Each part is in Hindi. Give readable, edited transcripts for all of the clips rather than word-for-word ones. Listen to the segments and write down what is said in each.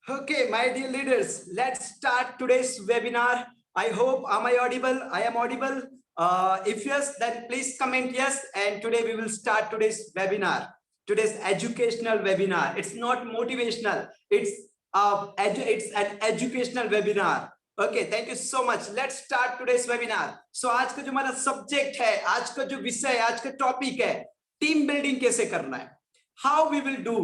Okay, my dear leaders, let's start today's webinar. I hope, am I audible? I am audible. If yes, then please comment yes. And today we will start today's webinar, today's educational webinar. It's not motivational. It's an educational webinar. Okay, thank you so much. Let's start today's webinar. So आज का जो हमारा सब्जेक्ट है, आज का जो विषय, आज का टॉपिक है, टीम बिल्डिंग कैसे करना है, how we will do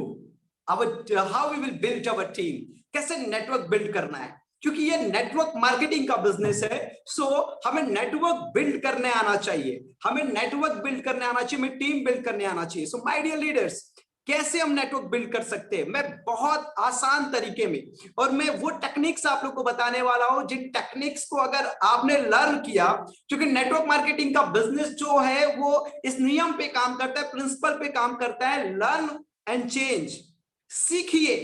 how we will build our team, कैसे नेटवर्क बिल्ड करना है, क्योंकि ये नेटवर्क मार्केटिंग का बिजनेस है। सो हमें नेटवर्क बिल्ड करने आना चाहिए, हमें टीम बिल्ड करने आना चाहिए। सो माय डियर लीडर्स, कैसे हम नेटवर्क बिल्ड कर सकते हैं, मैं बहुत आसान तरीके में, और मैं वो टेक्निक्स आप लोग को बताने वाला हूं जिन टेक्निक्स को अगर आपने लर्न किया, क्योंकि नेटवर्क मार्केटिंग का बिजनेस जो है वो इस नियम पे काम करता है, प्रिंसिपल पे काम करता है, लर्न एंड चेंज। सीखिए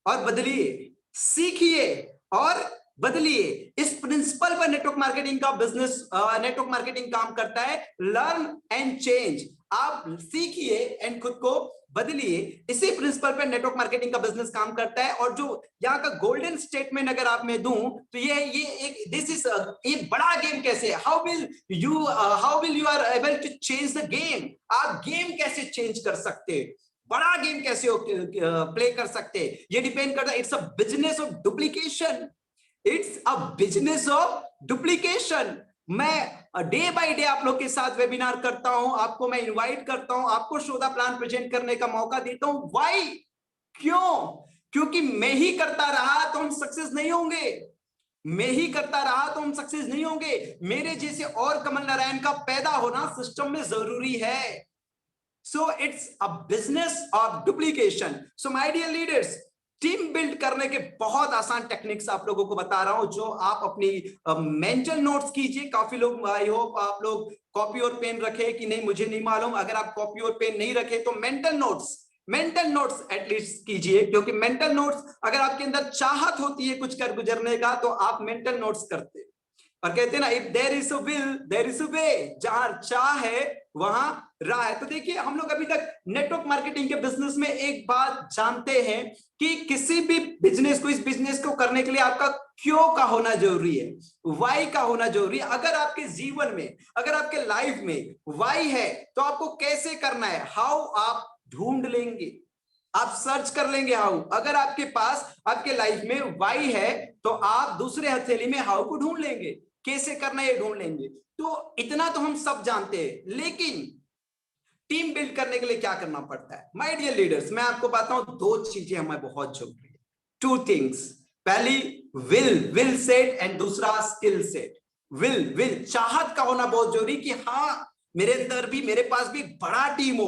और बदलिए, सीखिए और बदलिए। इस प्रिंसिपल पर नेटवर्क मार्केटिंग का बिजनेस, नेटवर्क मार्केटिंग काम करता है, लर्न एंड चेंज। आप सीखिए एंड खुद को बदलिए, इसी प्रिंसिपल पर नेटवर्क मार्केटिंग का बिजनेस काम करता है। और जो यहाँ का गोल्डन स्टेटमेंट अगर आप में दूं तो ये एक दिस इज ये बड़ा गेम कैसे, how will you are able to change the game. आप गेम कैसे चेंज कर सकते हैं, बड़ा गेम कैसे प्ले कर सकते हैं, ये डिपेंड करता है। It's a business of duplication, it's a business of duplication. मैं डे बाय डे आप लोग के साथ वेबिनार करता हूं, आपको मैं इनवाइट करता हूं, आपको शो द प्लान प्रेजेंट करने का मौका देता हूं। व्हाई, क्यों? क्योंकि मैं ही करता रहा तो हम सक्सेस नहीं होंगे, मैं ही करता रहा तो हम सक्सेस नहीं होंगे। मेरे जैसे और कमल नारायण का पैदा होना सिस्टम में जरूरी है। So it's a business of duplication. So my dear leaders, team build करने के बहुत आसान टेक्निक्स आप लोगों को बता रहा हूं, जो आप अपनी मेंटल नोट्स कीजिए। काफी लोग, आई होप आप लोग कॉपी और पेन रखे कि नहीं, मुझे नहीं मालूम। अगर आप कॉपी और पेन नहीं रखे तो मेंटल नोट्स एटलीस्ट कीजिए, क्योंकि मेंटल नोट्स, अगर आपके अंदर चाहत होती है कुछ कर गुजरने का तो आप मेंटल नोट्स करते हैं। और कहते हैं ना, if there is a will there is a way, जहां चाह है वहां राह है। तो देखिए, हम लोग अभी तक नेटवर्क मार्केटिंग के बिजनेस में एक बात जानते हैं कि किसी भी बिजनेस को, इस बिजनेस को करने के लिए आपका क्यों का होना जरूरी है, वाई का होना जरूरी है। अगर आपके जीवन में, अगर आपके लाइफ में वाई है तो आपको कैसे करना है, हाउ आप ढूंढ लेंगे, आप सर्च कर लेंगे हाउ। अगर आपके पास आपके लाइफ में वाई है तो आप दूसरे हथेली में हाउ को ढूंढ लेंगे, कैसे करना है ढूंढ लेंगे। तो इतना तो हम सब जानते हैं, लेकिन टीम बिल्ड करने के लिए क्या करना पड़ता है। माय डियर लीडर्स, मैं आपको बताता हूं, दो चीजें हमें बहुत जरूरी है, टू थिंग्स। पहली विल सेट एंड दूसरा स्किल सेट। विल चाहत का होना बहुत जरूरी कि हाँ, मेरे अंदर भी, मेरे पास भी बड़ा टीम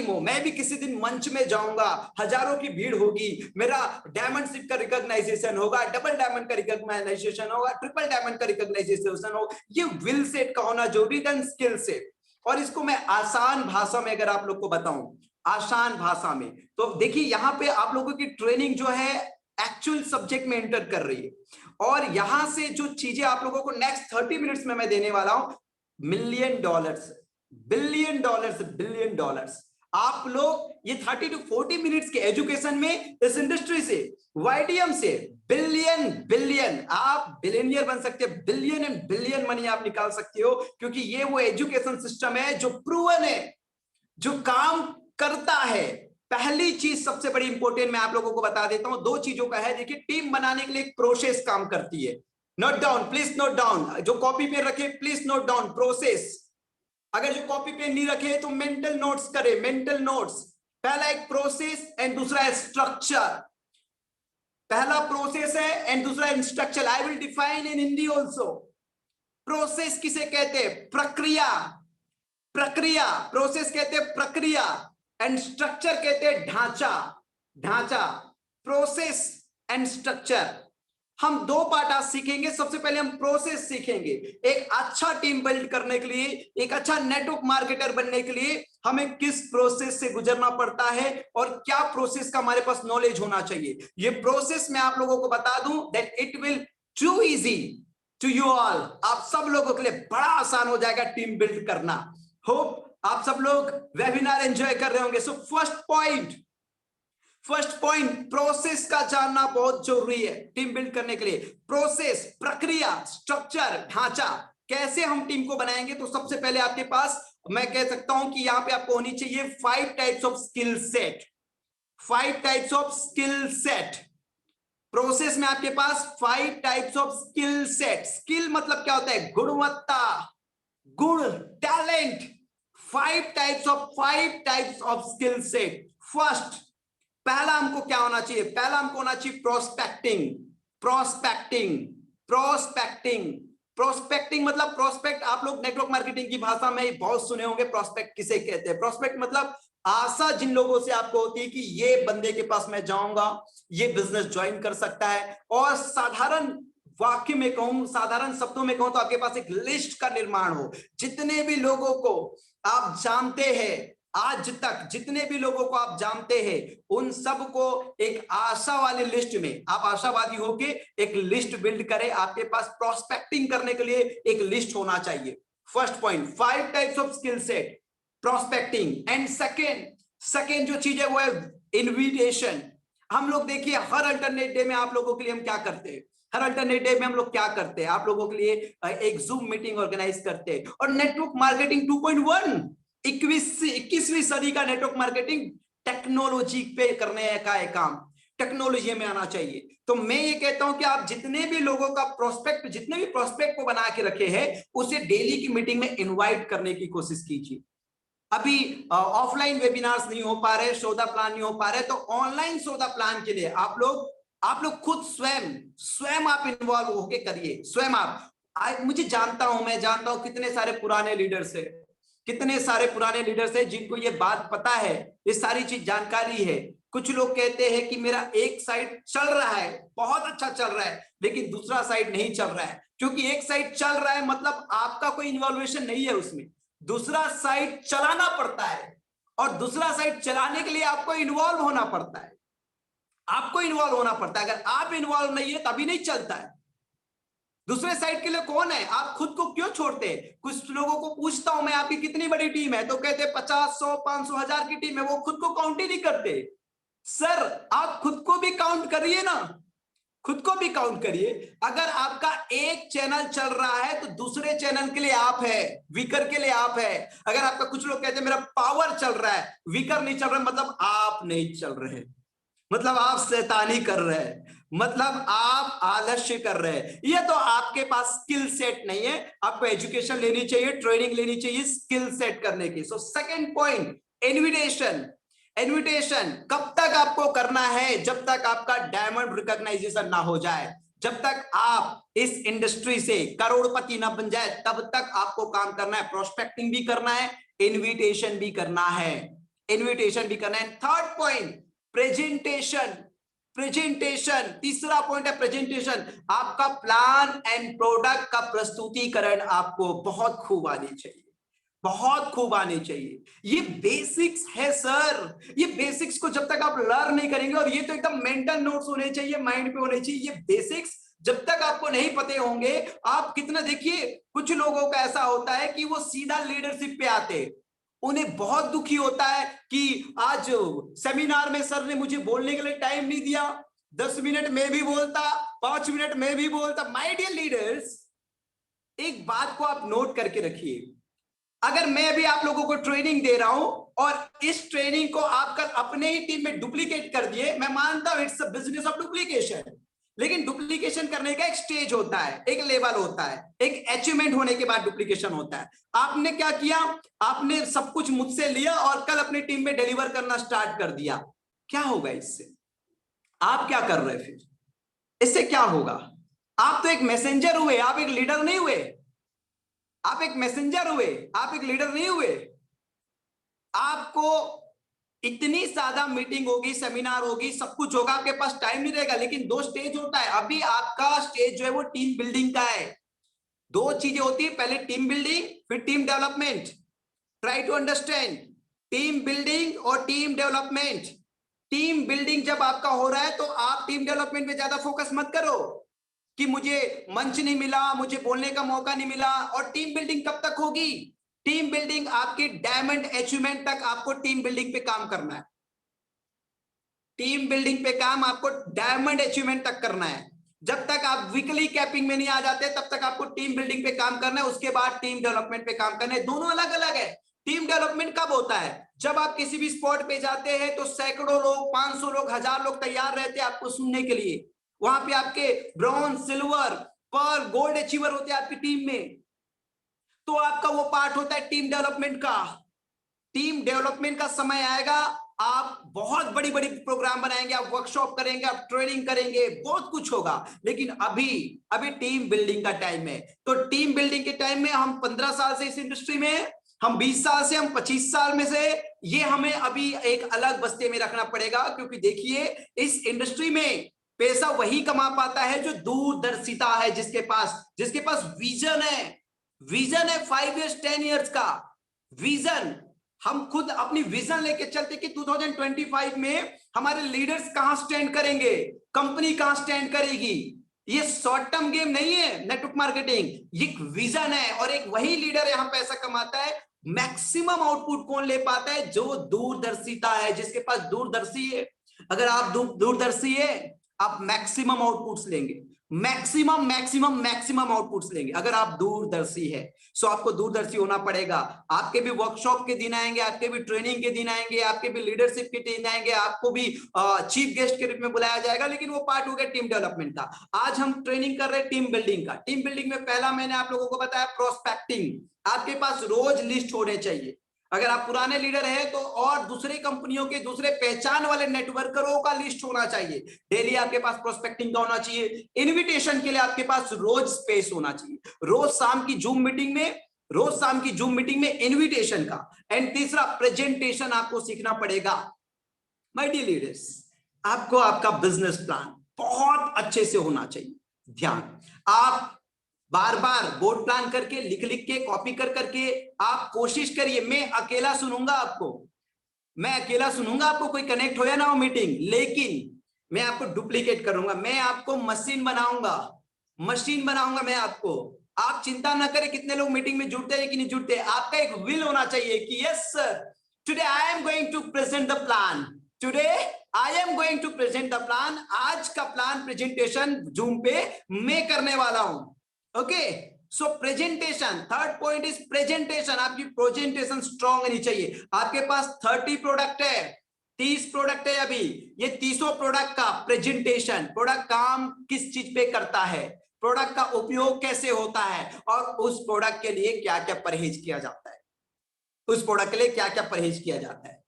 हो, मैं भी किसी दिन मंच में जाऊंगा, हजारों की भीड़ होगी, मेरा डायमंड सीट का रिकॉग्नाइजेशन होगा, डबल डायमंड का रिकॉग्नाइजेशन होगा, ट्रिपल डायमंड का रिकॉग्नाइजेशन होगा। ये विल सेट का होना जरूरी, देन स्किल सेट। और इसको मैं आसान भाषा में अगर आप लोग को बताऊं, आसान भाषा में, तो देखिए यहाँ पे आप लोगों की ट्रेनिंग जो है एक्चुअल सब्जेक्ट में एंटर कर रही है, और यहां से जो चीजें आप लोगों को नेक्स्ट 30 मिनट्स में मैं देने वाला हूं, $1 मिलियन, बिलियन डॉलर्स। आप लोग ये 30 to 40 मिनट्स के एजुकेशन में इस इंडस्ट्री से, वाईडीएम से बिलियन आप बिलियनियर बन सकते हैं। बिलियन एंड बिलियन मनी आप निकाल सकते हो, क्योंकि ये वो एजुकेशन सिस्टम है जो प्रूवन है, जो काम करता है। पहली चीज सबसे बड़ी इंपॉर्टेंट मैं आप लोगों को बता देता हूं, दो चीजों का है। देखिए, टीम बनाने के लिए एक प्रोसेस काम करती है। Note down, please note down, जो कॉपी पे रखे प्लीज नोट डाउन प्रोसेस। अगर जो कॉपी पेन नहीं रखे तो मेंटल नोट्स करें, मेंटल नोट्स। पहला एक प्रोसेस एंड दूसरा है स्ट्रक्चर। पहला प्रोसेस है एंड दूसरा structure. I will define in Hindi also. Process किसे कहते हैं? प्रक्रिया, प्रोसेस कहते हैं प्रक्रिया, एंड स्ट्रक्चर कहते हैं ढांचा। प्रोसेस एंड स्ट्रक्चर, हम दो पार्ट आज सीखेंगे। सबसे पहले हम प्रोसेस सीखेंगे। एक अच्छा टीम बिल्ड करने के लिए, एक अच्छा नेटवर्क मार्केटर बनने के लिए हमें किस प्रोसेस से गुजरना पड़ता है और क्या प्रोसेस का हमारे पास नॉलेज होना चाहिए। ये प्रोसेस मैं आप लोगों को बता दूं that it will to easy to you all. आप सब लोगों के लिए बड़ा आसान हो जाएगा टीम बिल्ड करना। होप आप सब लोग वेबिनार एंजॉय कर रहे होंगे। So first point, first point, process का जानना बहुत जरूरी है टीम बिल्ड करने के लिए। प्रोसेस, प्रक्रिया, स्ट्रक्चर, ढांचा, कैसे हम टीम को बनाएंगे। तो सबसे पहले आपके पास मैं कह सकता हूं कि यहां पे आपको होनी चाहिए 5 types of skill set. 5 types of skill set. Process में आपके पास 5 types of skill set. Skill मतलब क्या होता है? गुणवत्ता, गुण, talent. 5 types of skill set. First, पहला हमको क्या होना चाहिए? पहला हमको होना चाहिए प्रोस्पेक्टिंग। प्रोस्पेक्टिंग, प्रोस्पेक्टिंग, प्रोस्पेक्टिंग मतलब प्रोस्पेक्ट आप लोग नेटवर्क मार्केटिंग की भाषा में बहुत सुने होंगे। प्रोस्पेक्ट किसे कहते हैं? प्रोस्पेक्ट मतलब आशा जिन लोगों से आपको होती है कि ये बंदे के पास मैं जाऊंगा, ये बिजनेस ज्वाइन कर सकता है। और साधारण वाक्य में कहूं, साधारण शब्दों में कहूं तो आपके पास एक लिस्ट का निर्माण हो। जितने भी लोगों को आप जानते हैं, आज तक जितने भी लोगों को आप जानते हैं, उन सबको एक आशा वाली लिस्ट में, आप आशावादी होके एक लिस्ट बिल्ड करें। आपके पास प्रोस्पेक्टिंग करने के लिए एक लिस्ट होना चाहिए। First point, 5 types of skill set, prospecting. And second जो चीज है वो है इनविटेशन। हम लोग देखिए हर अल्टरनेट डे में आप लोगों के लिए हम क्या करते हैं? हर अल्टरनेट डे में हम लोग क्या करते हैं? आप लोगों के लिए एक जूम मीटिंग ऑर्गेनाइज करते हैं। और नेटवर्क मार्केटिंग 2.1, 21वीं सदी का नेटवर्क मार्केटिंग टेक्नोलॉजी पे करने का एक काम, टेक्नोलॉजी में आना चाहिए। तो मैं ये कहता हूं कि आप जितने भी लोगों का प्रोस्पेक्ट, जितने भी प्रोस्पेक्ट को बना के रखे हैं, उसे डेली की मीटिंग में इनवाइट करने की कोशिश कीजिए। अभी ऑफलाइन वेबिनार्स नहीं हो पा रहे, सौदा प्लान नहीं हो पा रहे, तो ऑनलाइन सौदा प्लान के लिए आप लोग खुद स्वयं आप इन्वॉल्व होके करिए। स्वयं आप, मुझे जानता हूं, मैं जानता हूं कितने सारे पुराने लीडर्स है, कितने सारे पुराने लीडर्स है जिनको ये बात पता है, ये सारी चीज जानकारी है। कुछ लोग कहते हैं कि मेरा एक साइड चल रहा है, बहुत अच्छा चल रहा है, लेकिन दूसरा साइड नहीं चल रहा है। क्योंकि एक साइड चल रहा है मतलब आपका कोई इन्वॉल्वेशन नहीं है उसमें, दूसरा साइड चलाना पड़ता है। और दूसरा साइड चलाने के लिए आपको इन्वॉल्व होना पड़ता है, आपको इन्वॉल्व होना पड़ता है। अगर आप इन्वॉल्व नहीं है तभी नहीं चलता है। दूसरे साइड के लिए कौन है? आप खुद को क्यों छोड़ते हैं? कुछ लोगों को पूछता हूं मैं, आपकी कितनी बड़ी टीम है? तो कहते 50, 100, 500, 1000 की टीम है। वो खुद को काउंट ही नहीं करते। सर आप खुद को भी काउंट करिए ना, खुद को भी काउंट करिए। अगर आपका एक चैनल चल रहा है तो दूसरे चैनल के लिए आप है, वीकर के लिए आप है। अगर आपका, कुछ लोग कहते हैं मेरा पावर चल रहा है, वीकर नहीं चल रहा, मतलब आप नहीं चल रहे, मतलब आप शैतानी कर रहे हैं, मतलब आप आलस्य कर रहे हैं। ये तो आपके पास स्किल सेट नहीं है। आपको एजुकेशन लेनी चाहिए, ट्रेनिंग लेनी चाहिए स्किल सेट करने की। So second point, invitation. Invitation कब तक आपको करना है? जब तक आपका डायमंड रिकॉग्नाइजेशन ना हो जाए, जब तक आप इस इंडस्ट्री से करोड़पति ना बन जाए, तब तक आपको काम करना है। प्रोस्पेक्टिंग भी करना है, इनविटेशन भी करना है, इनविटेशन भी करना है। Third point, presentation. प्रेजेंटेशन, तीसरा पॉइंट है प्रेजेंटेशन। आपका प्लान एंड प्रोडक्ट का प्रस्तुतिकरण आपको बहुत खूब आनी चाहिए, बहुत खूब आनी चाहिए। ये बेसिक्स है सर, ये बेसिक्स को जब तक आप लर्न नहीं करेंगे, और ये तो एकदम मेंटल नोट्स होने चाहिए, माइंड पे होने चाहिए। ये बेसिक्स जब तक आपको नहीं पते होंगे, आप कितना, देखिए कुछ लोगों का ऐसा होता है कि वो सीधा लीडरशिप पे आते, उन्हें बहुत दुखी होता है कि आज सेमिनार में सर ने मुझे बोलने के लिए टाइम नहीं दिया, 10 मिनट में भी बोलता, 5 मिनट में भी बोलता। माय डियर लीडर्स, एक बात को आप नोट करके रखिए। अगर मैं अभी आप लोगों को ट्रेनिंग दे रहा हूं और इस ट्रेनिंग को आप कल अपने ही टीम में डुप्लीकेट कर दिए, मैं मानता हूं it's a business of duplication, लेकिन डुप्लीकेशन करने का एक स्टेज होता है, एक लेवल होता है, एक अचीवमेंट होने के बाद डुप्लीकेशन होता है। आपने क्या किया? आपने सब कुछ मुझसे लिया और कल अपनी टीम में डिलीवर करना स्टार्ट कर दिया। क्या होगा इससे? आप क्या कर रहे? फिर इससे क्या होगा? आप तो एक मैसेंजर हुए, आप एक लीडर नहीं हुए। आप एक मैसेंजर हुए, आप एक लीडर नहीं हुए। आपको इतनी ज्यादा मीटिंग होगी, सेमिनार होगी, सब कुछ होगा, आपके पास टाइम नहीं रहेगा। लेकिन दो स्टेज होता है। अभी आपका स्टेज जो है वो टीम बिल्डिंग का है। दो चीजें होती है, पहले टीम बिल्डिंग, फिर team development. Try to understand, team building और टीम डेवलपमेंट। टीम बिल्डिंग जब आपका हो रहा है तो आप टीम डेवलपमेंट पे ज्यादा फोकस मत करो कि मुझे मंच नहीं मिला, मुझे बोलने का मौका नहीं मिला। और टीम बिल्डिंग कब तक होगी? टीम बिल्डिंग आपकी डायमंड अचीवमेंट तक आपको टीम बिल्डिंग पे काम करना है। टीम बिल्डिंग पे काम आपको डायमंड अचीवमेंट तक करना है। जब तक आप वीकली कैपिंग में नहीं आ जाते तब तक आपको टीम बिल्डिंग पे काम करना है, उसके बाद टीम डेवलपमेंट पे काम करना है। दोनों अलग अलग है। टीम डेवलपमेंट कब होता है? जब आप किसी भी स्पॉट पे जाते हैं तो सैकड़ों लोग, 500 लोग, 1000 लोग तैयार रहते हैं आपको सुनने के लिए। वहां पे आपके bronze, silver, pearl, gold achiever होते हैं आपकी टीम में। तो आपका वो पार्ट होता है टीम डेवलपमेंट का। टीम डेवलपमेंट का समय आएगा, आप बहुत बड़ी बड़ी प्रोग्राम बनाएंगे, आप वर्कशॉप करेंगे, आप ट्रेनिंग करेंगे, बहुत कुछ होगा। लेकिन अभी अभी टीम बिल्डिंग का टाइम है। तो टीम बिल्डिंग के टाइम में हम 15 साल से इस इंडस्ट्री में, हम 20 साल से, हम 25 साल में से, ये हमें अभी एक अलग बस्ते में रखना पड़ेगा। क्योंकि देखिए, इस इंडस्ट्री में पैसा वही कमा पाता है जो दूरदर्शिता है, जिसके पास विजन है। विजन है 5 इयर्स, 10 इयर्स का विजन। हम खुद अपनी विजन लेके चलते कि 2025 में हमारे लीडर्स कहां स्टैंड करेंगे, कंपनी कहां स्टैंड करेगी। ये शॉर्ट टर्म गेम नहीं है नेटवर्क मार्केटिंग, ये एक विजन है। और एक वही लीडर यहां पैसा कमाता है। मैक्सिमम आउटपुट कौन ले पाता है? जो दूरदर्शिता है, जिसके पास दूरदर्शी है। अगर आप दूरदर्शी है, आप मैक्सिमम आउटपुट्स लेंगे, मैक्सिमम मैक्सिमम मैक्सिमम आउटपुट्स लेंगे अगर आप दूरदर्शी है। सो आपको दूरदर्शी होना पड़ेगा। आपके भी वर्कशॉप के दिन आएंगे, आपके भी ट्रेनिंग के दिन आएंगे, आपके भी लीडरशिप के दिन आएंगे, आपको भी चीफ गेस्ट के रूप में बुलाया जाएगा। लेकिन वो पार्ट हो गया टीम डेवलपमेंट का। आज हम ट्रेनिंग कर रहे हैं टीम बिल्डिंग का। टीम बिल्डिंग में पहला मैंने आप लोगों को बताया प्रोस्पेक्टिंग। आपके पास रोज लिस्ट होने चाहिए। अगर आप पुराने लीडर हैं तो और दूसरे कंपनियों के, दूसरे पहचान वाले नेटवर्करों का लिस्ट होना चाहिए। डेली आपके पास प्रोस्पेक्टिंग का होना चाहिए। इनविटेशन के लिए आपके पास रोज स्पेस होना चाहिए। रोज शाम की जूम मीटिंग में इनविटेशन का। एंड तीसरा, प्रेजेंटेशन आपको सीखना पड़ेगा। माय डियर लीडर्स, आपको आपका बिजनेस प्लान बहुत अच्छे से होना चाहिए। ध्यान, आप बार बार बोर्ड प्लान करके, लिख लिख के, कॉपी कर करके आप कोशिश करिए। मैं अकेला सुनूंगा आपको, कोई कनेक्ट हो या ना हो मीटिंग, लेकिन मैं आपको डुप्लीकेट करूंगा। मैं आपको मशीन बनाऊंगा मैं आपको। आप चिंता ना करें कितने लोग मीटिंग में जुड़ते हैं कि नहीं जुड़ते। आपका एक विल होना चाहिए कि yes sir, today I am going to present the plan. आज का प्लान प्रेजेंटेशन जूम पे मैं करने वाला हूं। Okay, so presentation, third point is presentation. आपकी प्रेजेंटेशन स्ट्रांग होनी चाहिए। आपके पास 30 प्रोडक्ट है, 30 प्रोडक्ट है अभी। ये 30 प्रोडक्ट का प्रेजेंटेशन, प्रोडक्ट काम किस चीज पे करता है, प्रोडक्ट का उपयोग कैसे होता है, और उस प्रोडक्ट के लिए क्या क्या परहेज किया जाता है,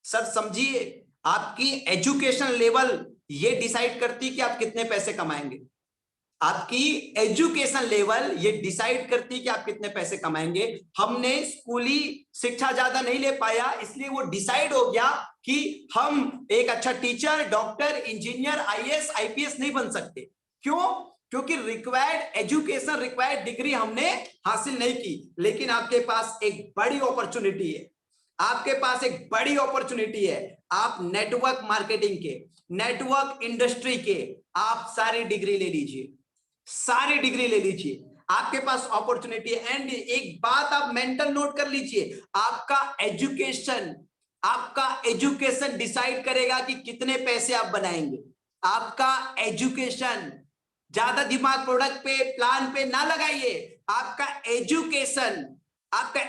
सर समझिए। आपकी एजुकेशन लेवल ये डिसाइड करती कि आप कितने पैसे कमाएंगे। आपकी एजुकेशन लेवल ये डिसाइड करती कि आप कितने पैसे कमाएंगे। हमने स्कूली शिक्षा ज्यादा नहीं ले पाया, इसलिए वो डिसाइड हो गया कि हम एक अच्छा teacher, doctor, engineer, IAS, IPS नहीं बन सकते। क्यों? क्योंकि रिक्वायर्ड एजुकेशन, रिक्वायर्ड डिग्री हमने हासिल नहीं की। लेकिन आपके पास एक बड़ी अपॉर्चुनिटी है, आप नेटवर्क मार्केटिंग के, नेटवर्क इंडस्ट्री के, आप सारी डिग्री ले लीजिए। आपके पास अपॉर्चुनिटी है। एंड एक बात आप मेंटल नोट कर लीजिए, आपका एजुकेशन डिसाइड करेगा कि कितने पैसे आप बनाएंगे। आपका एजुकेशन, ज्यादा दिमाग प्रोडक्ट पे, प्लान पे ना लगाइए। आपका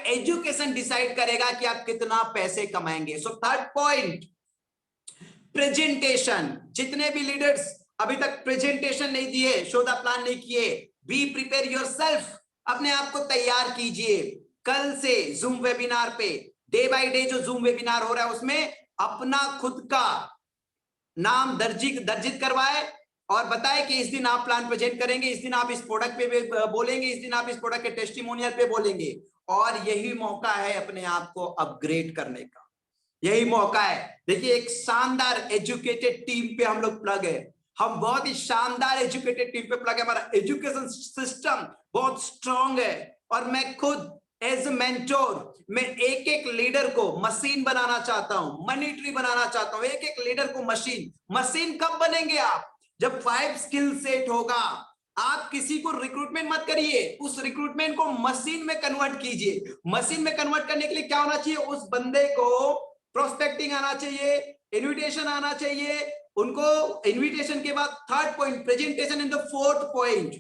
एजुकेशन डिसाइड करेगा कि आप कितना पैसे कमाएंगे। So third point, presentation. जितने भी लीडर्स अभी तक प्रेजेंटेशन नहीं दिए, शो द प्लान नहीं किए, बी प्रिपेयर योरसेल्फ, अपने आप को तैयार कीजिए। कल से जूम वेबिनार पे, डे बाय डे जो जूम वेबिनार हो रहा है उसमें अपना खुद का नाम दर्जित करवाए और बताए कि इस दिन आप प्लान प्रेजेंट करेंगे, इस दिन आप इस प्रोडक्ट पे बोलेंगे, इस दिन आप इस प्रोडक्ट के टेस्टिमोनियल पे बोलेंगे। और यही मौका है अपने आप को अपग्रेड करने का, यही मौका है। देखिए, एक शानदार एजुकेटेड टीम पे हम लोग प्लग है। हम बहुत ही शानदार एजुकेटेड टीम पे प्लग है। हमारा एजुकेशन सिस्टम बहुत स्ट्रांग है। और मैं खुद एज ए मेंटोर, मैं एक एक लीडर को मशीन बनाना चाहता हूं, मनी ट्री बनाना चाहता हूं। एक एक लीडर को मशीन कब बनेंगे आप? जब 5 स्किल सेट होगा। आप किसी को रिक्रूटमेंट मत करिए, उस रिक्रूटमेंट को मशीन में कन्वर्ट कीजिए। मशीन में कन्वर्ट करने के लिए क्या होना चाहिए? उस बंदे को प्रोस्पेक्टिंग आना चाहिए, इन्विटेशन आना चाहिए उनको। इन्विटेशन के बाद third point presentation in the fourth point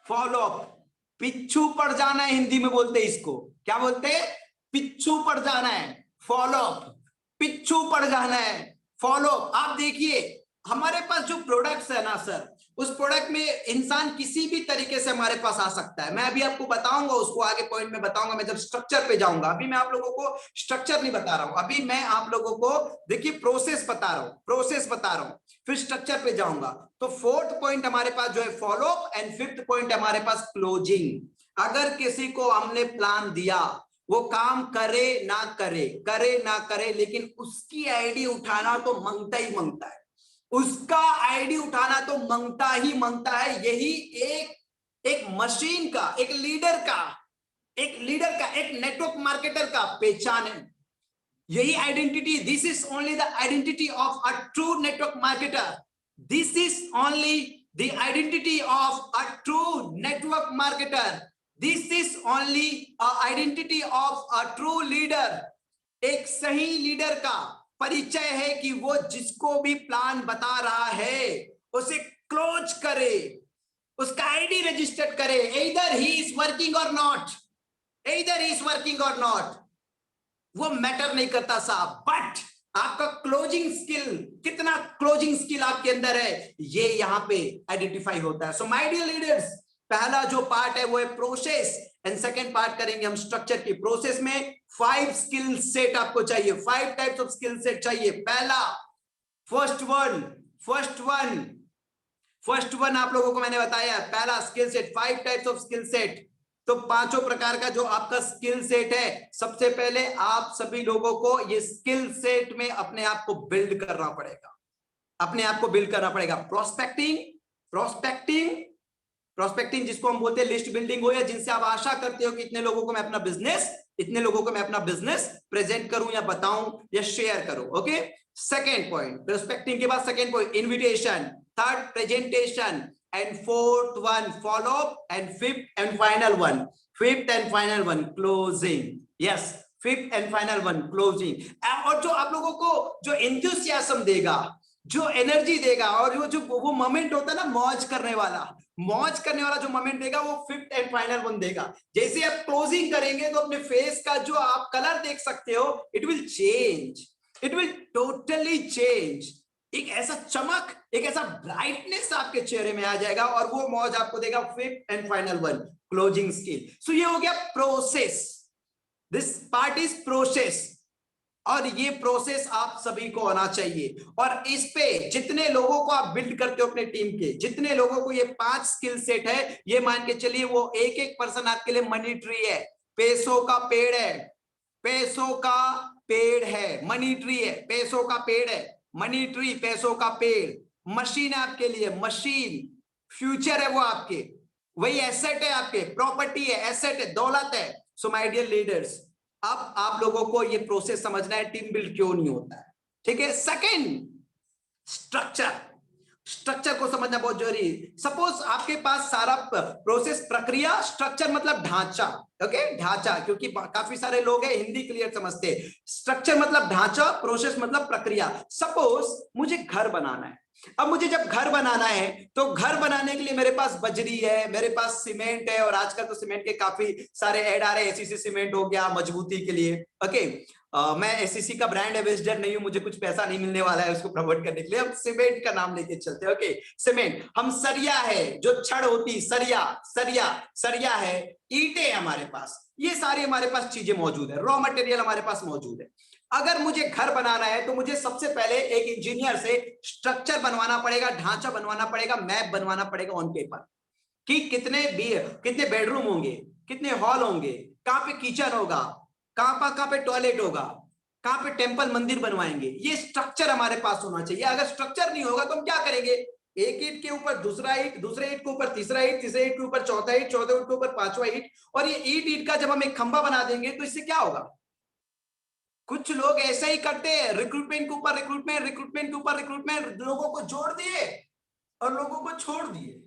follow up. पिछू पड़ जाना है, हिंदी में बोलते हैं इसको, क्या बोलते हैं? पिछू पड़ जाना है, फॉलो अप। पिछू पड़ जाना है, फॉलो अप। आप देखिए हमारे पास जो प्रोडक्ट्स है ना सर, उस प्रोडक्ट में इंसान किसी भी तरीके से हमारे पास आ सकता है। मैं अभी आपको बताऊंगा, उसको आगे पॉइंट में बताऊंगा, मैं जब स्ट्रक्चर पे जाऊंगा। अभी मैं आप लोगों को स्ट्रक्चर नहीं बता रहा हूं, अभी मैं आप लोगों को देखिए प्रोसेस बता रहा हूं, फिर स्ट्रक्चर पे जाऊंगा। तो फोर्थ पॉइंट हमारे पास जो है follow up, and fifth point हमारे पास क्लोजिंग। अगर किसी को हमने प्लान दिया, वो काम करे ना करे, लेकिन उसकी आईडी उठाना तो मांगता ही मांगता है, उसका आईडी उठाना तो मांगता ही मांगता है। यही एक मशीन का, एक लीडर का, एक नेटवर्क मार्केटर का पहचान है, यही identity. This is only the identity of a true network marketer. This is only the identity of a true network marketer. This is only identity of a true leader. एक सही लीडर का परिचय है कि वो जिसको भी प्लान बता रहा है उसे क्लोज करे, उसका आईडी रजिस्टर्ड करे। either he is working or not, वो मैटर नहीं करता साहब, बट आपका क्लोजिंग स्किल, कितना क्लोजिंग स्किल आपके अंदर है, ये यहां पे आइडेंटिफाई होता है। सो माय डियर लीडर्स, पहला जो पार्ट है वो है प्रोसेस, एंड सेकेंड पार्ट करेंगे हम स्ट्रक्चर की। प्रोसेस में 5 स्किल सेट आपको चाहिए, 5 टाइप्स ऑफ स्किल सेट चाहिए। पहला फर्स्ट वन आप लोगों को मैंने बताया, पहला skill set, 5 types of skill set. तो पांचों प्रकार का जो आपका स्किल सेट है, सबसे पहले आप सभी लोगों को ये स्किल सेट में अपने आप को बिल्ड करना पड़ेगा। प्रोस्पेक्टिंग जिसको हम बोलते हैं लिस्ट बिल्डिंग हो, या जिनसे आप आशा करते हो कि इतने लोगों को मैं अपना बिजनेस प्रेजेंट करूं या बताऊं या शेयर करूं। ओके, सेकेंड पॉइंट प्रोस्पेक्टिंग के बाद second point invitation, third presentation, and fourth one follow up, and fifth and final one closing. Yes, fifth and final one closing. और जो आप लोगों को जो enthusiasm देगा, जो एनर्जी देगा, और वो मोमेंट होता है ना मौज करने वाला जो मोमेंट देगा, वो फिफ्थ एंड फाइनल वन देगा। जैसे आप क्लोजिंग करेंगे तो अपने फेस का जो आप कलर देख सकते हो, इट विल टोटली चेंज। एक ऐसा चमक, एक ऐसा ब्राइटनेस आपके चेहरे में आ जाएगा, और वो मौज आपको देगा। Fifth and final one closing skill. सो ये हो गया process, this part is process, और ये प्रोसेस आप सभी को आना चाहिए। और इस पे जितने लोगों को आप बिल्ड करते हो अपने टीम के, जितने लोगों को ये 5 स्किल सेट है, ये मान के चलिए वो एक पर्सन आपके लिए मनी ट्री है, पैसों का पेड़ है, मनी ट्री है, पैसों का पेड़ है, मनी ट्री, पैसों का पेड़। मशीन है आपके लिए, मशीन फ्यूचर है वो आपके, वही एसेट है आपके, प्रॉपर्टी है, एसेट है, दौलत है। सो माय डियर लीडर्स, अब आप लोगों को ये प्रोसेस समझना है, टीम बिल्ड क्यों नहीं होता है। ठीक है, सेकंड स्ट्रक्चर को समझना बहुत जरूरी है। सपोज आपके पास सारा प्रोसेस, प्रक्रिया, स्ट्रक्चर मतलब ढांचा। ओके, ढांचा, क्योंकि काफी सारे लोग हैं हिंदी क्लियर समझते हैं। स्ट्रक्चर मतलब ढांचा, प्रोसेस मतलब प्रक्रिया। सपोज मुझे घर बनाना है, अब मुझे जब घर बनाना है तो घर बनाने के लिए मेरे पास बजरी है, मेरे पास सीमेंट है, और आजकल तो सीमेंट के काफी सारे ऐड आ रहे हैं, एसीसी सीमेंट हो गया मजबूती के लिए। ओके, मैं एसीसी का ब्रांड एम्बेसडर नहीं हूं, मुझे कुछ पैसा नहीं मिलने वाला है उसको प्रमोट करने के लिए, हम सीमेंट का नाम लेके चलते हैं। Okay, cement. हम सरिया है, जो छड़ होती, सरिया है, ईंटें हमारे पास, ये सारी हमारे पास चीजें मौजूद है, रॉ मटेरियल हमारे पास मौजूद है। अगर मुझे घर बनाना है तो मुझे सबसे पहले एक इंजीनियर से स्ट्रक्चर बनवाना पड़ेगा, ढांचा बनवाना पड़ेगा, मैप बनवाना पड़ेगा ऑन पेपर, कि कितने बेडरूम होंगे, कितने हॉल होंगे, कहां पे किचन होगा, कहां पे टॉयलेट होगा, कहां पे टेंपल मंदिर बनवाएंगे। ये स्ट्रक्चर हमारे पास होना चाहिए। अगर स्ट्रक्चर नहीं होगा तो हम क्या करेंगे, एक ईंट के ऊपर दूसरा ईंट, दूसरे ईंट के ऊपर तीसरा ईंट, तीसरे ईंट के ऊपर चौथा ईंट, चौथे ईंट के ऊपर पांचवा ईंट, और ये ईंट का जब हम एक खंभा बना देंगे तो इससे क्या होगा। कुछ लोग ऐसा ही करते हैं, रिक्रूटमेंट के ऊपर रिक्रूटमेंट, लोगों को जोड़ दिए और लोगों को छोड़ दिए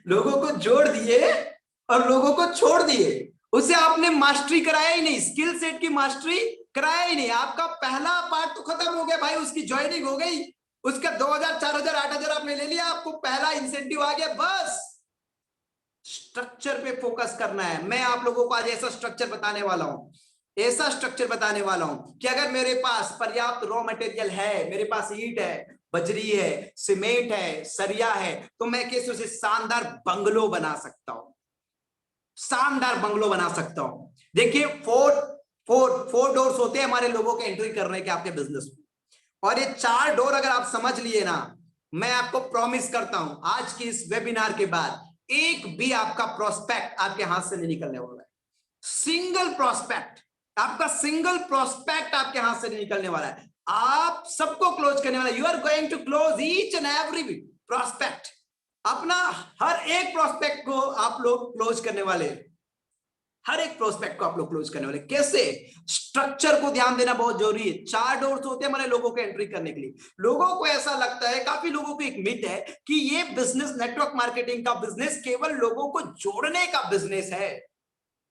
लोगों को जोड़ दिए और लोगों को छोड़ दिए, उसे आपने मास्टरी कराया ही नहीं, स्किल सेट की मास्टरी कराया ही नहीं। आपका पहला पार्ट तो खत्म हो गया भाई, उसकी ज्वाइनिंग हो गई, उसका 2000 4000 8000 आपने ले लिया, आपको पहला इंसेंटिव आ गया। बस स्ट्रक्चर पे फोकस करना है। मैं आप लोगों को आज ऐसा स्ट्रक्चर बताने वाला हूं, ऐसा स्ट्रक्चर बताने वाला हूं कि अगर मेरे पास पर्याप्त रॉ मटेरियल है, मेरे पास ईंट है, बजरी है, सीमेंट है, सरिया है, तो मैं कैसे उसे शानदार बंगलो बना सकता हूं, शानदार बंगलो बना सकता हूं। देखिए फोर डोर्स होते हैं हमारे लोगों के एंट्री करने के आपके बिजनेस में, और ये 4 डोर अगर आप समझ लिए ना, मैं आपको प्रॉमिस करता हूं आज की इस वेबिनार के बाद एक भी आपका प्रोस्पेक्ट आपके हाथ से नहीं निकलने वाला है। सिंगल प्रोस्पेक्ट, आपका सिंगल प्रोस्पेक्ट आपके हाथ से नहीं निकलने वाला है। आप सबको क्लोज करने वाला, you are going to close each and every prospect. अपना हर एक प्रोस्पेक्ट को आप लोग क्लोज करने वाले, हर एक प्रोस्पेक्ट को आप लोग क्लोज करने वाले। कैसे? स्ट्रक्चर को ध्यान देना बहुत जरूरी है। 4 डोर्स होते हैं हमारे लोगों को एंट्री करने के लिए। लोगों को ऐसा लगता है, काफी लोगों को एक मिथ है कि ये बिजनेस, नेटवर्क मार्केटिंग का बिजनेस केवल लोगों को जोड़ने का बिजनेस है,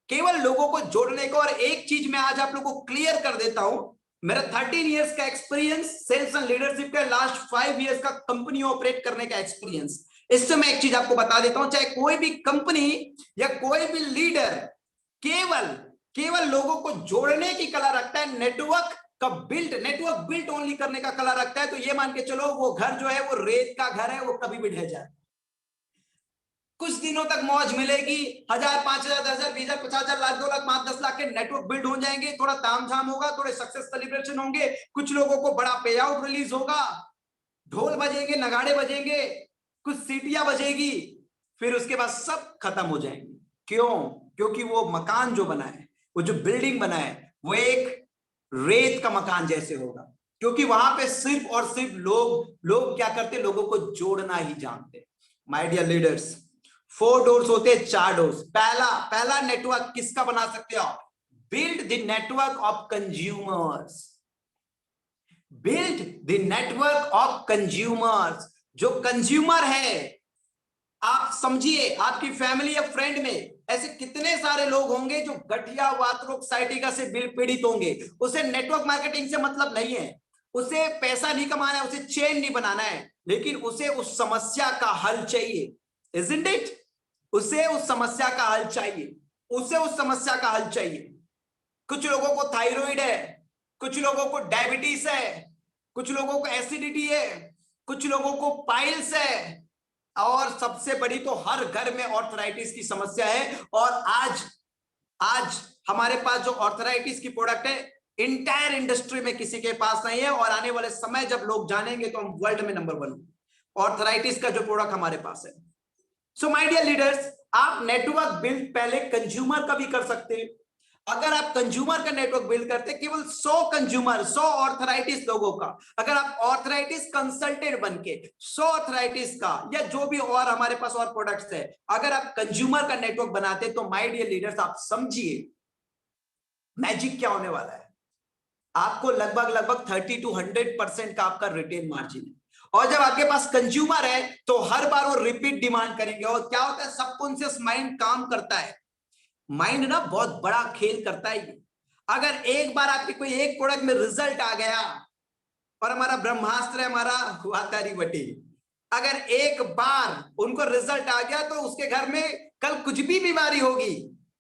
केवल लोगों को जोड़ने का। और एक चीज मैं आज आप लोगों को क्लियर कर देता हूं, मेरा 13 इयर्स का एक्सपीरियंस सेल्स एंड लीडरशिप का, लास्ट 5 इयर्स का कंपनी ऑपरेट करने का एक्सपीरियंस, इससे मैं एक चीज आपको बता देता हूं, चाहे कोई भी कंपनी या कोई भी लीडर केवल केवल लोगों को जोड़ने की कला रखता है, नेटवर्क बिल्ट ओनली करने का कला रखता है, तो ये मान के चलो वो घर जो है वो रेत का घर है, वो कभी भी ढह जाए। कुछ दिनों तक मौज मिलेगी, 1000 5000 10,000 20,000 50,000 लाख 2 लाख 5 10 लाख के नेटवर्क बिल्ड हो जाएंगे, थोड़ा तामझाम होगा, थोड़े सक्सेस सेलिब्रेशन होंगे, कुछ लोगों को बड़ा पे आउट रिलीज होगा, ढोल बजेंगे, नगाड़े बजेंगे, कुछ सीटियां बजेगी, फिर उसके बाद सब खत्म हो जाएंगे। क्यों? क्योंकि वो मकान जो बना है, वो जो बिल्डिंग बना है, वो एक रेत का मकान जैसे होगा, क्योंकि वहां पे सिर्फ और सिर्फ लोग क्या करते, लोगों को जोड़ना ही जानते। माय डियर लीडर्स, 4 डोर्स होते हैं, 4 डोर्स। पहला नेटवर्क किसका बना सकते हो? Build the network of consumers, build the network of consumers. जो कंज्यूमर है, आप समझिए आपकी फैमिली या फ्रेंड में ऐसे कितने सारे लोग होंगे जो गठिया वातरोग साइटिका से पीड़ित होंगे। उसे नेटवर्क मार्केटिंग से मतलब नहीं है, उसे पैसा नहीं कमाना है, उसे चेन नहीं बनाना है, लेकिन उसे उस समस्या का हल चाहिए, इजंट इट? उसे उस समस्या का हल चाहिए, उसे उस समस्या का हल चाहिए। कुछ लोगों को थायराइड है, कुछ लोगों को डायबिटीज है, कुछ लोगों को एसिडिटी है, कुछ लोगों को पाइल्स है, और सबसे बड़ी तो हर घर में ऑर्थराइटिस की समस्या है। और आज हमारे पास जो ऑर्थराइटिस की प्रोडक्ट है, इंटायर इंडस्ट्री में किसी के पास नहीं है, और आने वाले समय जब लोग जानेंगे तो हम वर्ल्ड में नंबर 1 ऑर्थराइटिस का जो प्रोडक्ट हमारे पास है। सो माय डियर लीडर्स, आप नेटवर्क बिल्ड पहले कंज्यूमर का भी कर सकते हैं। अगर आप कंज्यूमर का नेटवर्क बिल्ड करते, केवल 100 कंज्यूमर, 100 ऑर्थराइटिस लोगों का, अगर आप ऑर्थराइटिस कंसल्टेंट बनके 100 ऑर्थराइटिस का, या जो भी और हमारे पास और प्रोडक्ट्स है, अगर आप कंज्यूमर का नेटवर्क बनाते, तो माय डियर लीडर्स आप समझिए मैजिक क्या होने वाला है। आपको लगभग 30 to 100% का आपका रिटेन मार्जिन है। और जब आपके पास कंज्यूमर है तो हर बार वो रिपीट डिमांड करेंगे। और क्या होता है, सबकॉन्शियस माइंड काम करता है, माइंड ना बहुत बड़ा खेल करता है। अगर एक बार आपके कोई एक प्रोडक्ट में रिजल्ट आ गया, और हमारा ब्रह्मास्त्र है, हमारा हुआ तारी बटी, अगर एक बार उनको रिजल्ट आ गया, तो उसके घर में कल कुछ भी बीमारी होगी,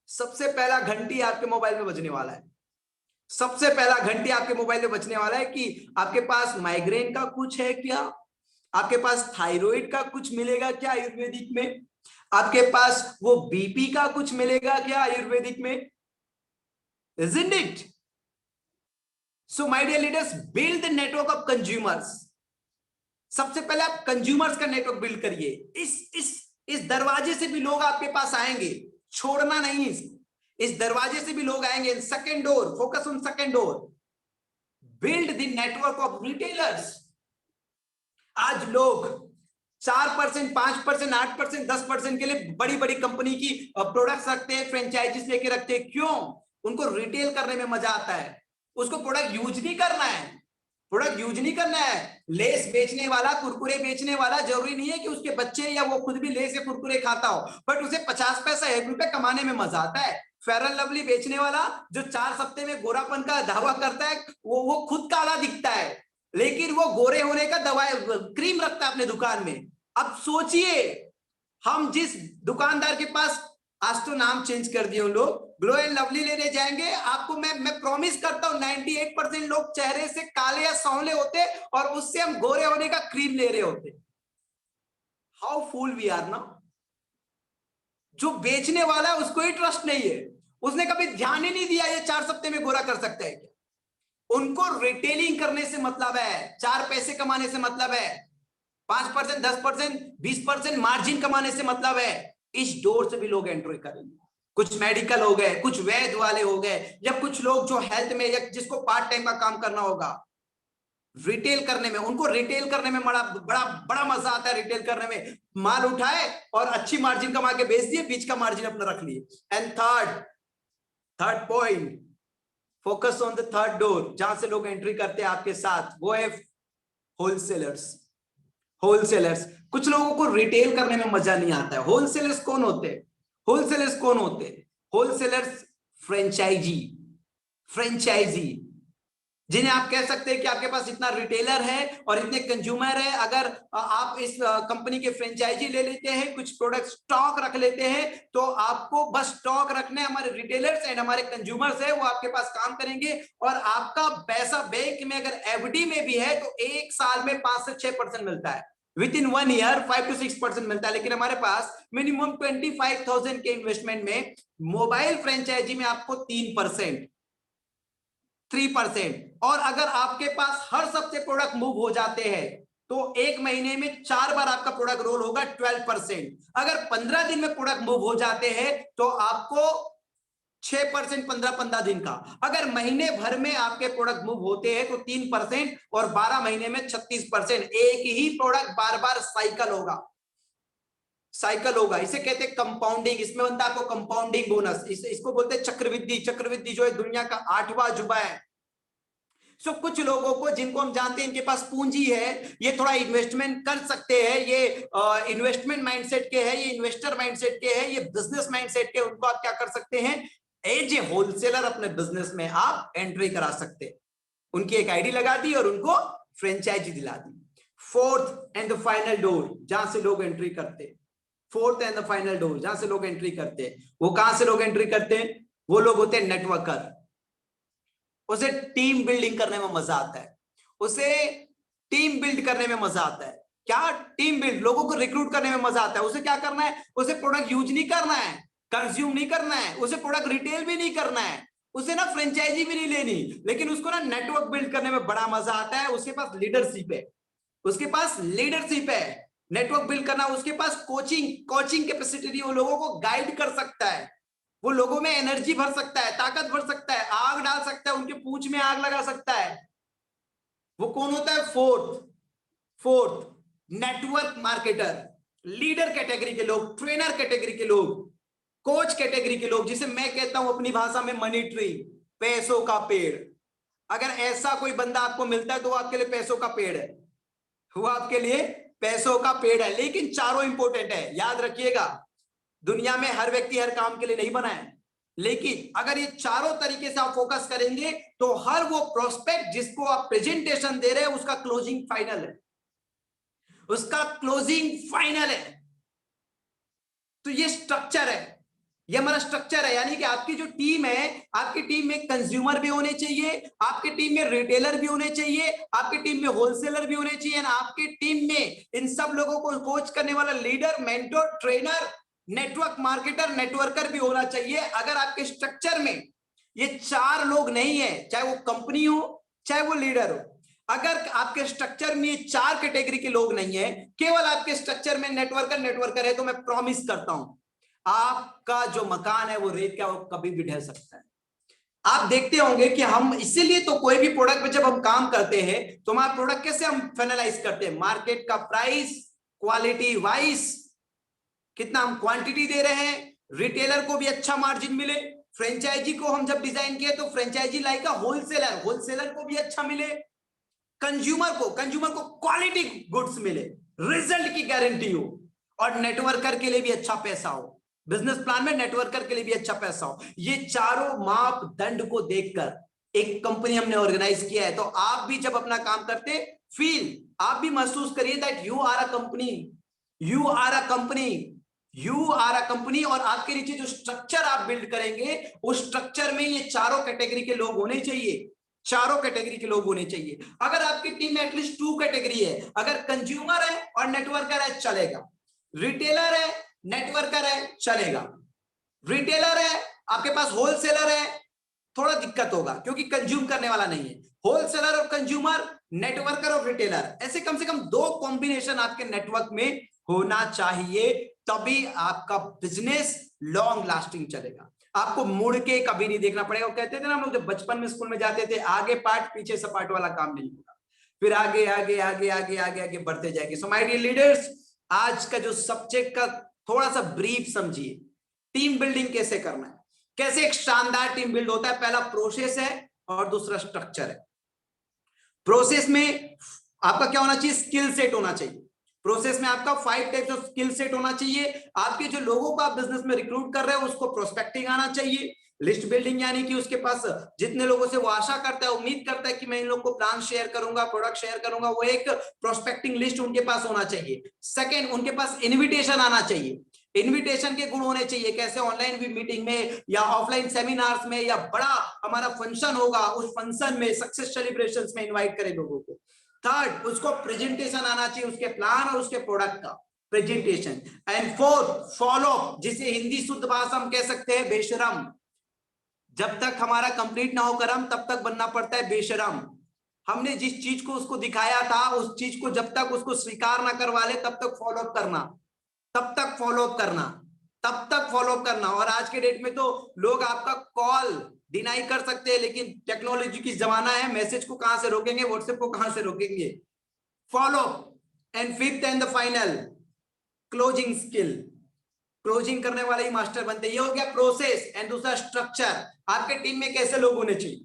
सबसे पहला घंटी आपके मोबाइल में बजने वाला है। सबसे पहला घंटी आपके मोबाइल में बजने वाला है कि आपके पास माइग्रेन का कुछ है क्या, आपके पास थायराइड का कुछ मिलेगा क्या आयुर्वेदिक में, आपके पास वो बीपी का कुछ मिलेगा क्या आयुर्वेदिक में, isn't it? So my dear leaders, build the network of consumers. सबसे पहले आप कंज्यूमर्स का नेटवर्क बिल्ड करिए। इस दरवाजे से भी लोग आपके पास आएंगे, छोड़ना नहीं, इस दरवाजे से भी लोग आएंगे। Second door, focus on second door, build the network of retailers. आज लोग 4%, 5%, 8%, 10% के लिए बड़ी बड़ी कंपनी की प्रोडक्ट्स रखते हैं, फ्रेंचाइजीज लेके रखते हैं। क्यों? उनको रिटेल करने में मजा आता है, उसको प्रोडक्ट यूज नहीं करना है, प्रोडक्ट यूज नहीं करना है। लेस बेचने वाला, कुरकुरे बेचने वाला, जरूरी नहीं है कि उसके बच्चे या वो खुद भी लेस या कुरकुरे खाता हो, बट उसे 50 पैसा 1 रुपया कमाने में मजा आता है। फेयर एंड लवली बेचने वाला जो 4 हफ्ते में गोरापन का दावा करता है, वो खुद काला दिखता है, लेकिन वो गोरे होने का दवा क्रीम रखता है अपने दुकान में। अब सोचिए, हम जिस दुकानदार के पास, आज तो नाम चेंज कर दिए उन लोग, ग्लो एंड लवली लेने जाएंगे, आपको मैं प्रॉमिस करता हूं 98% लोग चेहरे से काले या सांवले होते और उससे हम गोरे होने का क्रीम ले रहे होते। हाउ फूल वी आर ना। जो बेचने वाला है उसको ही ट्रस्ट नहीं है, उसने कभी ध्यान ही नहीं दिया ये 4 हफ्ते में गोरा कर सकता है क्या। उनको रिटेलिंग करने से मतलब है, 4 पैसे कमाने से मतलब है, 5%, 10%, 20% मार्जिन कमाने से मतलब है। इस डोर से भी लोग एंट्री करेंगे। कुछ मेडिकल हो गए, कुछ वैद्य वाले हो गए, या कुछ लोग जो हेल्थ में, या जिसको पार्ट टाइम का काम करना होगा। रिटेल करने में, उनको रिटेल करने में बड़ा बड़ा बड़ा मजा आता है। रिटेल करने में माल उठाए और अच्छी मार्जिन कमा के बेच दिए, बीच का मार्जिन अपना रख लिए। And third point, focus on the third door, जहां से लोग एंट्री करते हैं आपके साथ, वो है होलसेलर्स। होलसेलर्स, कुछ लोगों को रिटेल करने में मजा नहीं आता है। होलसेलर्स कौन होते हैं? होलसेलर्स कौन होते हैं? होलसेलर्स फ्रेंचाइजी, फ्रेंचाइजी, जिन्हें आप कह सकते हैं कि आपके पास इतना रिटेलर है और इतने कंज्यूमर है, अगर आप इस कंपनी के फ्रेंचाइजी ले लेते हैं, कुछ प्रोडक्ट स्टॉक रख लेते हैं, तो आपको बस स्टॉक रखने, हमारे रिटेलर्स एंड हमारे कंज्यूमर्स है वो आपके पास काम करेंगे, और आपका पैसा बैंक में अगर एफडी में भी है तो 1 साल में 5 से 6% मिलता है, विद इन 1 ईयर 5 to 6% मिलता है। लेकिन हमारे पास मिनिमम 25,000 के इन्वेस्टमेंट में मोबाइल फ्रेंचाइजी में आपको 3%, और अगर आपके पास हर सबसे प्रोडक्ट मूव हो जाते हैं तो 1 महीने में 4 बार आपका प्रोडक्ट रोल होगा, 12%। अगर 15 दिन में प्रोडक्ट मूव हो जाते हैं तो आपको 6%, 15 दिन का। अगर महीने भर में आपके प्रोडक्ट मूव होते हैं तो 3%, और 12 महीने में 36%। एक ही प्रोडक्ट बार बार साइकिल होगा, साइकिल होगा। इसे कहते हैं कंपाउंडिंग। इसमें बनता है आपको कंपाउंडिंग बोनस, इसको बोलते हैं चक्रवृद्धि। चक्रवृद्धि जो है दुनिया का 8वां अजूबा है। सो कुछ लोगों को, जिनको हम जानते हैं इनके पास पूंजी है, ये थोड़ा इन्वेस्टमेंट कर सकते हैं, ये इन्वेस्टमेंट माइंडसेट के है, ये इन्वेस्टर माइंडसेट के है, ये बिजनेस माइंडसेट के, उनको आप क्या कर सकते हैं, एज ए होलसेलर अपने बिजनेस में आप एंट्री करा सकते हैं। उनकी एक आईडी लगा दी और उनको फ्रेंचाइजी दिला दी। Fourth and the final door, जहां से लोग एंट्री करते हैं, fourth and the final door जहां से लोग एंट्री करते हैं, वो कहां से लोग एंट्री करते हैं? वो लोग होते हैं नेटवर्कर। उसे टीम बिल्डिंग करने में मजा आता है, उसे टीम बिल्ड करने में मजा आता है। क्या टीम बिल्ड? लोगों को रिक्रूट करने में मजा आता है। उसे क्या करना है? उसे प्रोडक्ट यूज नहीं करना है, कंज्यूम नहीं करना है, उसे प्रोडक्ट रिटेल भी नहीं करना है, उसे ना फ्रेंचाइजी भी नहीं लेनी, लेकिन उसको ना नेटवर्क बिल्ड करने में बड़ा मजा आता है। उसके पास लीडरशिप है, उसके पास लीडरशिप है, नेटवर्क बिल्ड करना। उसके पास कोचिंग कैपेसिटी, वो लोगों को गाइड कर सकता है, वो लोगों में एनर्जी भर सकता है, ताकत भर सकता है, आग डाल सकता है, उनके पूंछ में आग लगा सकता है। वो कौन होता है? Fourth network marketer. Leader category के लोग, ट्रेनर कैटेगरी के लोग, कोच कैटेगरी के लोग, जिसे मैं कहता हूं अपनी भाषा में मनी ट्री, पैसों का पेड़। अगर ऐसा कोई बंदा आपको मिलता है तो वो आपके लिए पैसों का पेड़ है, वो आपके लिए पैसों का पेड़ है। लेकिन चारों इंपॉर्टेंट है, याद रखिएगा। दुनिया में हर व्यक्ति हर काम के लिए नहीं बना है, लेकिन अगर ये चारों तरीके से आप फोकस करेंगे तो हर वो प्रोस्पेक्ट जिसको आप प्रेजेंटेशन दे रहे हैं उसका क्लोजिंग फाइनल है, उसका क्लोजिंग फाइनल है। तो ये स्ट्रक्चर है, ये हमारा स्ट्रक्चर है। यानी कि आपकी जो टीम है, आपकी टीम में कंज्यूमर भी होने चाहिए, आपकी टीम में रिटेलर भी होने चाहिए, आपकी टीम में होलसेलर भी होने चाहिए, आपकी टीम में इन सब लोगों को कोच करने वाला leader, mentor, trainer, network marketer, networker भी होना चाहिए। अगर आपके स्ट्रक्चर में ये 4 लोग नहीं है, चाहे वो कंपनी हो चाहे वो लीडर हो, अगर आपके स्ट्रक्चर में ये 4 कैटेगरी के लोग नहीं है, केवल आपके स्ट्रक्चर में नेटवर्कर है, तो मैं प्रॉमिस करता हूं आपका जो मकान है वो रेत का, वो कभी भी ढह सकता है। आप देखते होंगे कि हम इसीलिए तो कोई भी प्रोडक्ट पे जब हम काम करते हैं तो हमारा प्रोडक्ट कैसे हम फाइनलाइज करते हैं? मार्केट का प्राइस, क्वालिटी वाइज, कितना हम क्वांटिटी दे रहे हैं, रिटेलर को भी अच्छा मार्जिन मिले, फ्रेंचाइजी को हम जब डिजाइन किए तो फ्रेंचाइजी लाइक होलसेलर, होलसेलर को भी अच्छा मिले, कंज्यूमर को क्वालिटी गुड्स मिले, रिजल्ट की गारंटी हो, और नेटवर्कर के लिए भी अच्छा पैसा हो। बिजनेस प्लान में नेटवर्कर के लिए भी अच्छा पैसा हो। ये चारों मापदंड को देखकर एक कंपनी हमने ऑर्गेनाइज किया है। तो आप भी जब अपना काम करते फील, आप भी महसूस करिए that you are a company, you are a company, you are a company. और आपके नीचे जो स्ट्रक्चर आप बिल्ड करेंगे उस स्ट्रक्चर में ये चारों कैटेगरी के लोग होने चाहिए, चारों कैटेगरी के लोग होने चाहिए। अगर आपकी टीम में एटलीस्ट 2 कैटेगरी है, अगर कंज्यूमर है और नेटवर्कर है चलेगा, रिटेलर है नेटवर्कर है चलेगा, रिटेलर है आपके पास होलसेलर है थोड़ा दिक्कत होगा क्योंकि कंज्यूम करने वाला नहीं है। होलसेलर और कंज्यूमर, नेटवर्कर और रिटेलर, ऐसे कम से कम 2 कॉम्बिनेशन आपके नेटवर्क में होना चाहिए, तभी आपका बिजनेस लॉन्ग लास्टिंग चलेगा। आपको मुड़ के कभी नहीं देखना पड़ेगा। कहते थे ना हम लोग जब बचपन में स्कूल में जाते थे, आगे पार्ट पीछे सपाट वाला काम नहीं होगा, फिर आगे आगे आगे आगे आगे आगे बढ़ते जाएंगे। सो माय डियर लीडर्स, आज का जो सब्जेक्ट का थोड़ा सा ब्रीफ समझिए, टीम बिल्डिंग कैसे करना है, कैसे एक शानदार टीम बिल्ड होता है। पहला प्रोसेस है और दूसरा स्ट्रक्चर है। प्रोसेस में आपका क्या होना चाहिए, स्किल सेट होना चाहिए। प्रोसेस में आपका 5 टाइप्स ऑफ स्किल सेट होना चाहिए। आपके जो लोगों को आप बिजनेस में रिक्रूट कर रहे हो उसको प्रोस्पेक्टिंग आना चाहिए, लिस्ट बिल्डिंग, यानी कि उसके पास जितने लोगों से वो आशा करता है, उम्मीद करता है कि मैं इन लोगों को प्लान शेयर करूंगा, प्रोडक्ट शेयर करूंगा, वो एक प्रोस्पेक्टिंग लिस्ट उनके पास होना चाहिए। सेकंड, उनके पास इनविटेशन आना चाहिए। इनविटेशन के गुण होने चाहिए, कैसे ऑनलाइन भी मीटिंग में या ऑफलाइन सेमिनार्स में या बड़ा हमारा फंक्शन होगा उस फंक्शन में, सक्सेस सेलिब्रेशंस में इनवाइट करें लोगों को। थर्ड, उसको प्रेजेंटेशन आना चाहिए उसके प्लान और उसके प्रोडक्ट का प्रेजेंटेशन। एंड फोर्थ, फॉलो, जिसे हिंदी शुद्ध भाषा हम कह सकते हैं बेशरम। जब तक हमारा कंप्लीट ना हो कर्म तब तक बनना पड़ता है बेशरम। हमने जिस चीज को उसको दिखाया था उस चीज को जब तक उसको स्वीकार ना करवा ले तब तक फॉलो अप करना, तब तक फॉलो अप करना, तब तक फॉलो अप करना। और आज के डेट में तो लोग आपका कॉल डिनाई कर सकते हैं, लेकिन टेक्नोलॉजी की जमाना है, मैसेज को कहां से रोकेंगे, व्हाट्सएप को कहां से रोकेंगे। Follow. And fifth and the final, closing skill. Closing करने वाले ही मास्टर बनते हैं। ये हो गया प्रोसेस। एंड दूसरा स्ट्रक्चर, आपके टीम में कैसे लोग होने चाहिए।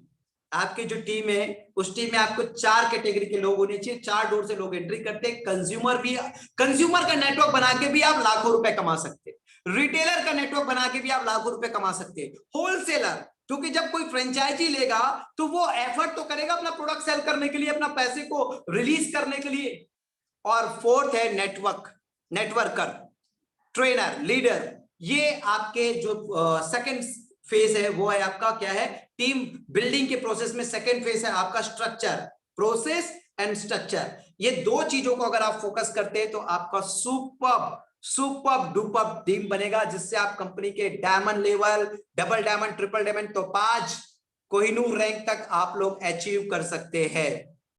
आपकी जो टीम है उस टीम में आपको 4 कैटेगरी के लोग होने चाहिए। 4 डोर से लोग एंट्री करते हैं। कंज्यूमर भी, कंज्यूमर का नेटवर्क बना के भी आप लाखों रुपए कमा सकते हैं। रिटेलर का नेटवर्क बना के भी आप लाखों रुपए कमा सकते हैं। होलसेलर, क्योंकि जब कोई फ्रेंचाइजी लेगा तो वो एफर्ट तो करेगा अपना प्रोडक्ट सेल करने के लिए, अपना पैसे को रिलीज करने के लिए। और फोर्थ है नेटवर्क, नेटवर्कर, ट्रेनर, लीडर। ये आपके जो सेकंड फेज है वो है आपका क्या है, टीम बिल्डिंग के प्रोसेस में सेकंड फेज है आपका स्ट्रक्चर, प्रोसेस एंड स्ट्रक्चर। ये 2 चीजों को अगर आप फोकस करते हैं तो आपका सुपर डुपर टीम बनेगा, जिससे आप कंपनी के diamond level, double diamond, triple diamond, तो 5 कोहिनूर रैंक तक आप लोग अचीव कर सकते हैं।